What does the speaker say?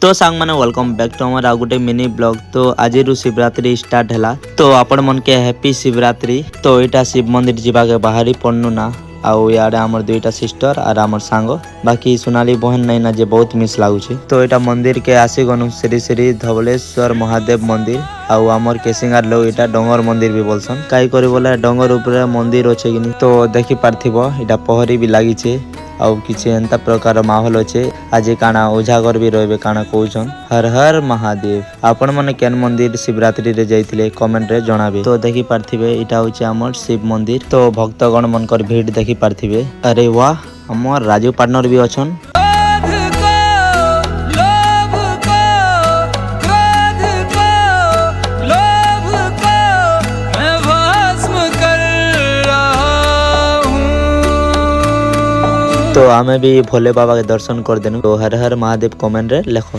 तो सांग मैंने वेलकम बैक टू हमारा गोटे मिनी ब्लॉग। तो आज शिवरात्रि स्टार्ट है तो आपण मन के हैप्पी शिवरात्रि। तो यहाँ शिव मंदिर जावा के बाहरी पड़नु ना आउ याडे आमर दुईटा सिस्टर और आमर सांग बाकी सोनाली बहन नहीं ना जे बहुत मिस लगुच। तो यहाँ मंदिर के आसी गनु श्री श्री धवलेश्वर महादेव मंदिर आउ आमर केसिंगार लोग यहाँ डोंगर मंदिर भी बोलसन कई कर बोले डोंगर ऊपर मंदिर अच्छे कि तो देखी पार्थिव यहाँ पहरी भी लगी आउ किसी एंता प्रकार माहौल अच्छे। आज काना ओझागर भी रहे काना कहन हर हर महादेव। आपण मैंने केन मंदिर शिवरात्रि रे जाइथिले कमेंट रे जणाबे। तो देखि पार्थिबे इटा होचे हमर शिव मंदिर। तो भक्तगण मनकर भीड़ देखि पार्थिबे। अरे वाह हमर राजू पार्टनर भी अछन। तो आमे भी भोले बाबा के दर्शन कर देनु। तो हर हर महादेव कमेंट रे लेखो।